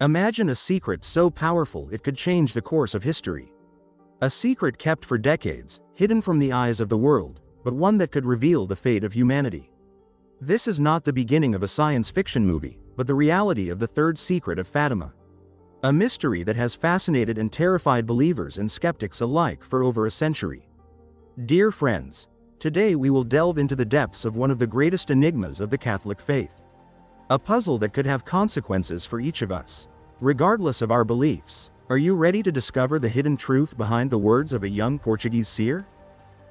Imagine a secret so powerful it could change the course of history. A secret kept for decades, hidden from the eyes of the world, but one that could reveal the fate of humanity. This is not the beginning of a science fiction movie, but the reality of the third secret of Fatima. A mystery that has fascinated and terrified believers and skeptics alike for over a century. Dear friends, today we will delve into the depths of one of the greatest enigmas of the Catholic faith. A puzzle that could have consequences for each of us, regardless of our beliefs. Are you ready to discover the hidden truth behind the words of a young Portuguese seer?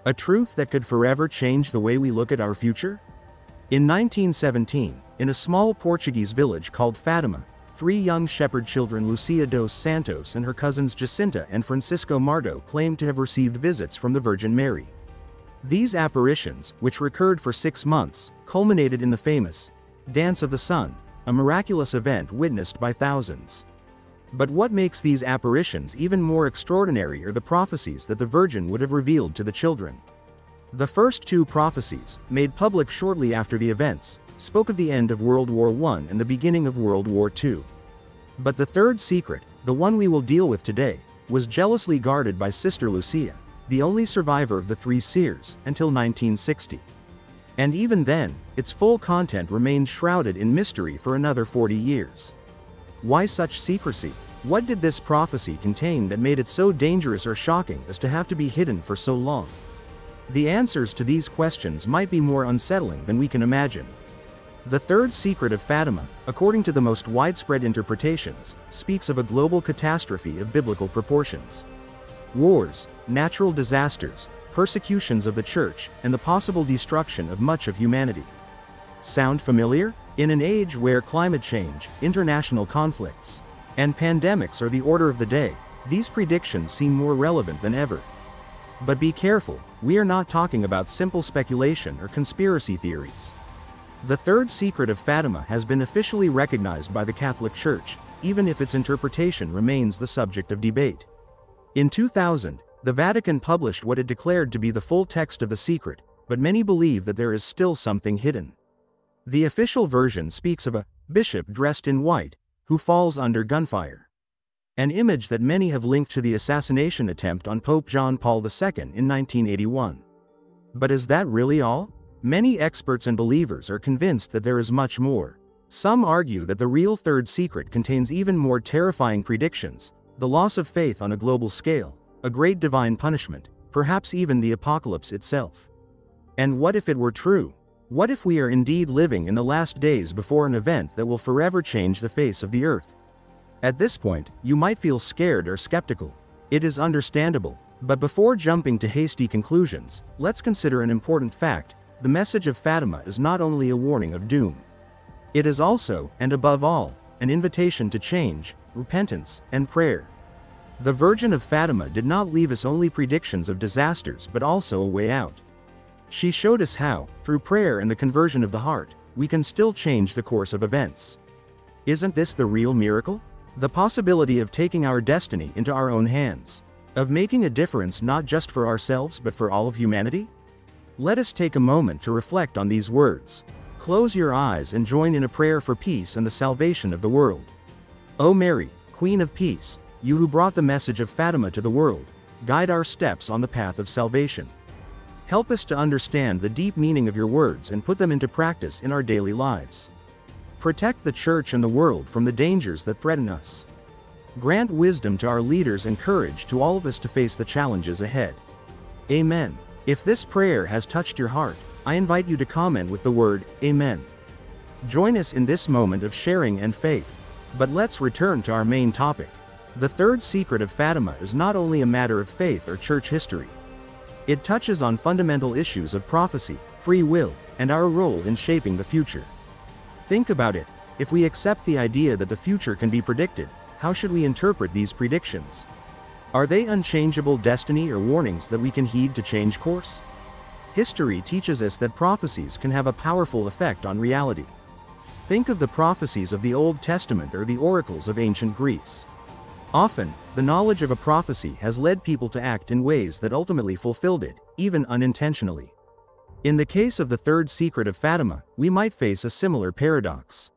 A truth that could forever change the way we look at our future? In 1917, in a small Portuguese village called Fatima, three young shepherd children, Lucia dos Santos and her cousins Jacinta and Francisco Marto, claimed to have received visits from the Virgin Mary. These apparitions, which recurred for 6 months, culminated in the famous Dance of the Sun, a miraculous event witnessed by thousands. But what makes these apparitions even more extraordinary are the prophecies that the Virgin would have revealed to the children. The first two prophecies, made public shortly after the events, spoke of the end of World War I and the beginning of World War II. But the third secret, the one we will deal with today, was jealously guarded by Sister Lucia, the only survivor of the three seers, until 1960. And even then, its full content remained shrouded in mystery for another 40 years. Why such secrecy? What did this prophecy contain that made it so dangerous or shocking as to have to be hidden for so long? The answers to these questions might be more unsettling than we can imagine. The third secret of Fatima, according to the most widespread interpretations, speaks of a global catastrophe of biblical proportions. Wars, natural disasters, persecutions of the Church, and the possible destruction of much of humanity. Sound familiar? In an age where climate change, international conflicts, and pandemics are the order of the day, these predictions seem more relevant than ever. But be careful, we are not talking about simple speculation or conspiracy theories. The third secret of Fatima has been officially recognized by the Catholic Church, even if its interpretation remains the subject of debate. In 2000, the Vatican published what it declared to be the full text of the secret, but many believe that there is still something hidden. The official version speaks of a bishop dressed in white, who falls under gunfire. An image that many have linked to the assassination attempt on Pope John Paul II in 1981. But is that really all? Many experts and believers are convinced that there is much more. Some argue that the real third secret contains even more terrifying predictions: the loss of faith on a global scale, a great divine punishment, perhaps even the apocalypse itself. And what if it were true? What if we are indeed living in the last days before an event that will forever change the face of the earth? At this point, you might feel scared or skeptical. It is understandable. But before jumping to hasty conclusions, let's consider an important fact. The message of Fatima is not only a warning of doom. It is also, and above all, an invitation to change, repentance, and prayer. The Virgin of Fatima did not leave us only predictions of disasters but also a way out. She showed us how, through prayer and the conversion of the heart, we can still change the course of events. Isn't this the real miracle? The possibility of taking our destiny into our own hands. Of making a difference not just for ourselves but for all of humanity? Let us take a moment to reflect on these words. Close your eyes and join in a prayer for peace and the salvation of the world. O Mary, Queen of Peace, you who brought the message of Fatima to the world, guide our steps on the path of salvation. Help us to understand the deep meaning of your words and put them into practice in our daily lives. Protect the Church and the world from the dangers that threaten us. Grant wisdom to our leaders and courage to all of us to face the challenges ahead. Amen. If this prayer has touched your heart, I invite you to comment with the word, Amen. Join us in this moment of sharing and faith. But let's return to our main topic. The third secret of Fatima is not only a matter of faith or church history. It touches on fundamental issues of prophecy, free will, and our role in shaping the future. Think about it. If we accept the idea that the future can be predicted, how should we interpret these predictions? Are they unchangeable destiny or warnings that we can heed to change course? History teaches us that prophecies can have a powerful effect on reality. Think of the prophecies of the Old Testament or the oracles of ancient Greece. Often, the knowledge of a prophecy has led people to act in ways that ultimately fulfilled it, even unintentionally. In the case of the third secret of Fatima, we might face a similar paradox.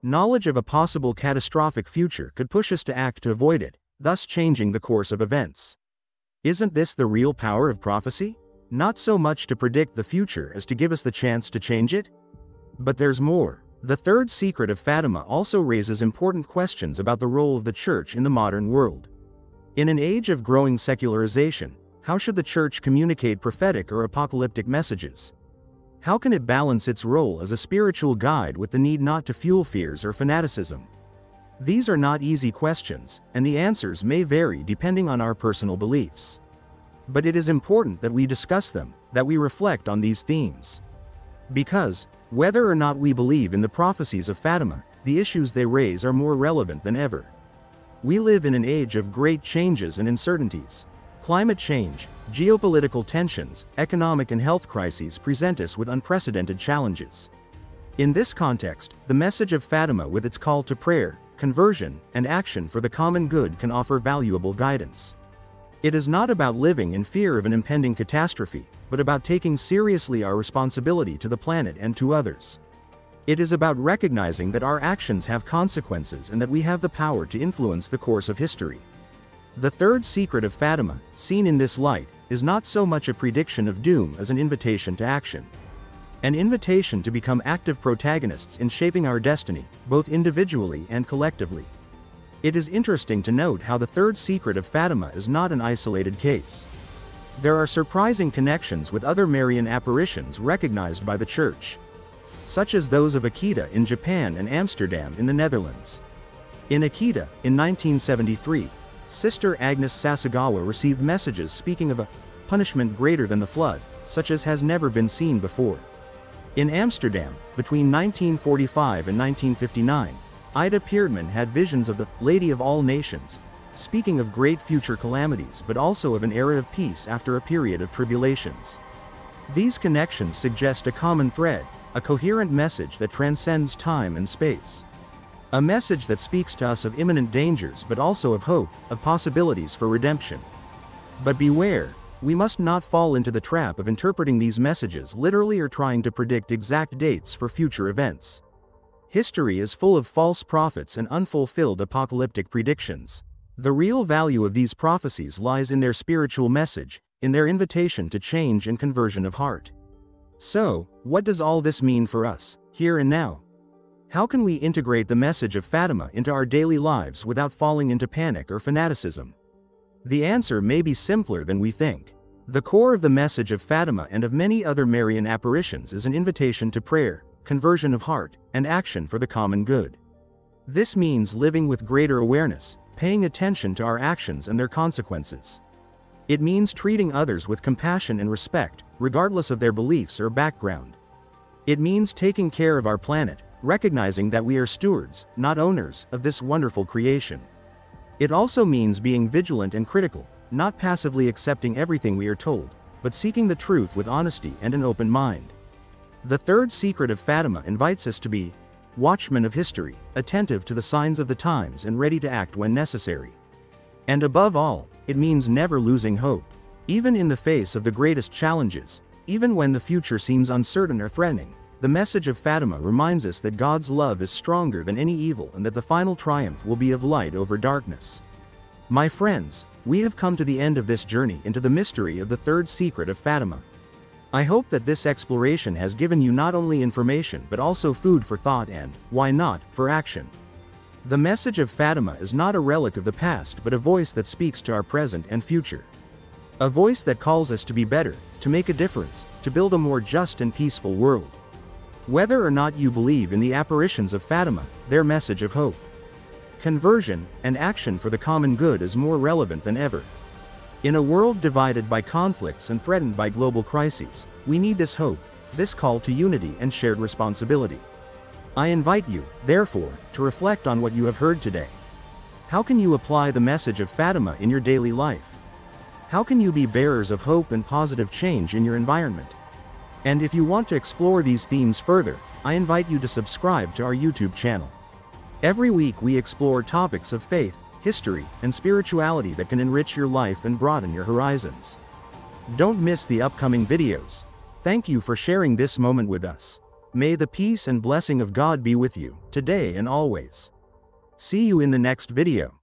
Knowledge of a possible catastrophic future could push us to act to avoid it, thus changing the course of events. Isn't this the real power of prophecy? Not so much to predict the future as to give us the chance to change it? But there's more. The third secret of Fatima also raises important questions about the role of the Church in the modern world. In an age of growing secularization, how should the Church communicate prophetic or apocalyptic messages? How can it balance its role as a spiritual guide with the need not to fuel fears or fanaticism? These are not easy questions, and the answers may vary depending on our personal beliefs. But it is important that we discuss them, that we reflect on these themes. Because, whether or not we believe in the prophecies of Fatima, the issues they raise are more relevant than ever. We live in an age of great changes and uncertainties. Climate change, geopolitical tensions, economic and health crises present us with unprecedented challenges. In this context, the message of Fatima with its call to prayer, conversion, and action for the common good can offer valuable guidance. It is not about living in fear of an impending catastrophe, but about taking seriously our responsibility to the planet and to others. It is about recognizing that our actions have consequences and that we have the power to influence the course of history. The third secret of Fatima, seen in this light, is not so much a prediction of doom as an invitation to action. An invitation to become active protagonists in shaping our destiny, both individually and collectively. It is interesting to note how the third secret of Fatima is not an isolated case. There are surprising connections with other Marian apparitions recognized by the Church, such as those of Akita in Japan and Amsterdam in the Netherlands. In Akita, in 1973, Sister Agnes Sasagawa received messages speaking of a punishment greater than the flood, such as has never been seen before. In Amsterdam, between 1945 and 1959, Ida Peerman had visions of the Lady of All Nations, speaking of great future calamities but also of an era of peace after a period of tribulations. These connections suggest a common thread, a coherent message that transcends time and space. A message that speaks to us of imminent dangers but also of hope, of possibilities for redemption. But beware, we must not fall into the trap of interpreting these messages literally or trying to predict exact dates for future events. History is full of false prophets and unfulfilled apocalyptic predictions. The real value of these prophecies lies in their spiritual message, in their invitation to change and conversion of heart. So, what does all this mean for us, here and now? How can we integrate the message of Fatima into our daily lives without falling into panic or fanaticism? The answer may be simpler than we think. The core of the message of Fatima and of many other Marian apparitions is an invitation to prayer, conversion of heart, and action for the common good. This means living with greater awareness, paying attention to our actions and their consequences. It means treating others with compassion and respect, regardless of their beliefs or background. It means taking care of our planet, recognizing that we are stewards, not owners, of this wonderful creation. It also means being vigilant and critical, not passively accepting everything we are told, but seeking the truth with honesty and an open mind. The third secret of Fatima invites us to be watchmen of history, attentive to the signs of the times and ready to act when necessary. And above all, it means never losing hope. Even in the face of the greatest challenges, even when the future seems uncertain or threatening, the message of Fatima reminds us that God's love is stronger than any evil and that the final triumph will be of light over darkness. My friends, we have come to the end of this journey into the mystery of the third secret of Fatima. I hope that this exploration has given you not only information but also food for thought and, why not, for action. The message of Fatima is not a relic of the past but a voice that speaks to our present and future. A voice that calls us to be better, to make a difference, to build a more just and peaceful world. Whether or not you believe in the apparitions of Fatima, their message of hope, conversion, and action for the common good is more relevant than ever. In a world divided by conflicts and threatened by global crises, we need this hope, this call to unity and shared responsibility. I invite you, therefore, to reflect on what you have heard today. How can you apply the message of Fatima in your daily life? How can you be bearers of hope and positive change in your environment? And if you want to explore these themes further, I invite you to subscribe to our YouTube channel. Every week we explore topics of faith, history, and spirituality that can enrich your life and broaden your horizons. Don't miss the upcoming videos. Thank you for sharing this moment with us. May the peace and blessing of God be with you, today and always. See you in the next video.